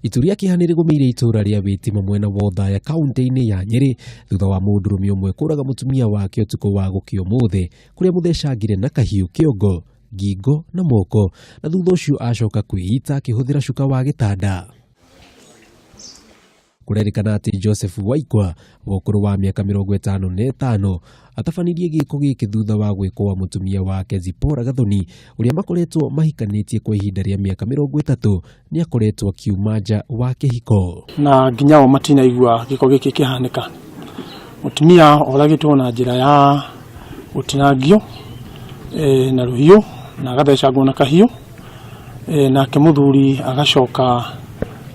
Ituria kihanire gumeire itura ria Witima mwena wa Othaya kaunti-ini ya Nyeri thutha wa mundurume umwe kuraga mutumia wake utuko wa gukio muthe kuria muthecangire na kahiu kiongo, ngingo na moko na thutha ucio acoka kwĩita akihuthira shuka wa gitanda. Kurerikana ati Joseph Waikwa wa ukuru wa miaka 55 atafanirie giko giki thutha wa gwikwa mutumia wake Zipora Gathoni uria makoretwo mahikanitie kwa ihinda ria miaka 30 ni akoretwo akiuma nja wa kihiko na nginya o matina igua giko giki kihanika. Mutumia oragitwo na njira ya utinagio na ruhiu na agathecangwo na kahiu na kemuthuri agacoka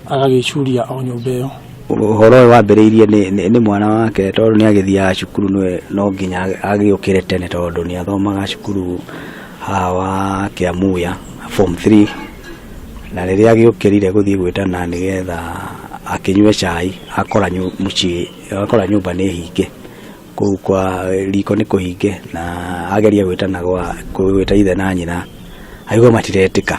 agagicuria o nyumba iyo. Uhoro wambĩrĩirie nĩ mwana wake tondũ nĩ agĩthiaga cukuru no nginya agĩũkĩre tene tondũ nĩ athomaga cukuru hawa Kĩamuya form 3 na rĩrĩa agĩũkĩrire gũthiĩ gwĩtana nĩgetha akĩnyue cai akora mũciĩ akora nyũmba nĩ hinge kũu kwa riko nĩ kũhinge na ageria gwĩtana gwĩta ithe na nyina aigua matiretĩka.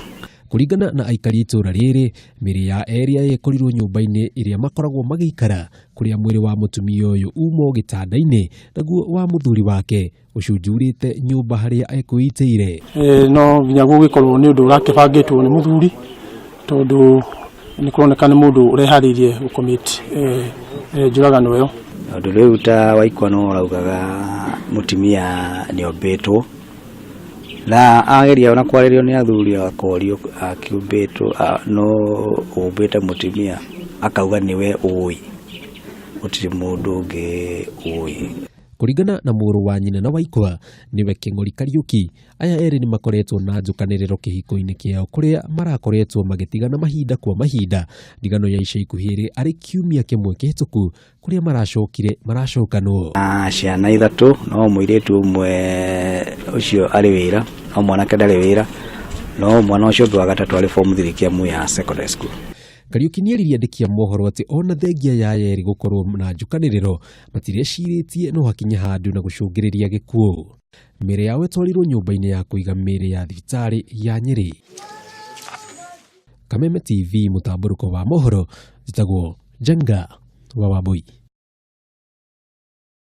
Kuringana na aikari itura riri miri ya area yekorirwo nyumba-ini iria makoragwo magĩikara kuria mwiri wa mutumia uyu umo gitanda-ini naguo wa muthuri wake ucunjurite nyumba haria ekwĩitĩire. No nginya gũgĩkorwo nĩ ũndũ ũrakĩbangĩtwo nĩ muthuri tondũ nĩ kũroneka nĩ mũndũ ũreharĩirie gũkomiti njũragano ĩyo. Ũndũ rĩu ta Waikwa no araugaga mutumia nĩ ombĩtwo na ageria ona kwarĩrio nĩ athuri akorio akiumbĩtwo no umbĩte mutumia akauga niwe ũĩ gũtirĩ mũndũ ũngĩ ũĩ. Kuringana na mũrũ wa nyina na Waikwa niwe Kĩng'ori Kariuki, aya erĩ ni makoretwo na njukanĩrĩro kĩhiko-inĩ kĩao kuria marakoretwo magĩtigana mahinda kwa mahinda. Ndigano ya ica ikuhĩ arĩ kiumia kĩmwe kĩhĩtũku kuria maracokanwo. Ciana ithatũ no mũirĩtu ũmwe ũcio arĩ wĩra no mwanake ndarĩ wĩra no mwana ũcio ũngĩ wa gatatũ arĩ form 3 Kĩamuya secondary school. Kariuki nĩeririe andĩki a mohoro ati ona thengia ya yeri gũkorwo na njukanĩrĩro matireciirĩtie no hakinya handu na gũcũngĩrĩria gĩkuũ. Mĩĩrĩ yao ĩtwarirwo nyũmba-inĩ ya kũiga mĩĩrĩ ya thibitarĩ ya Nyeri. Kameme TV mũtambũrũko wa mohoro njĩtagwo Jenga wa Wambui.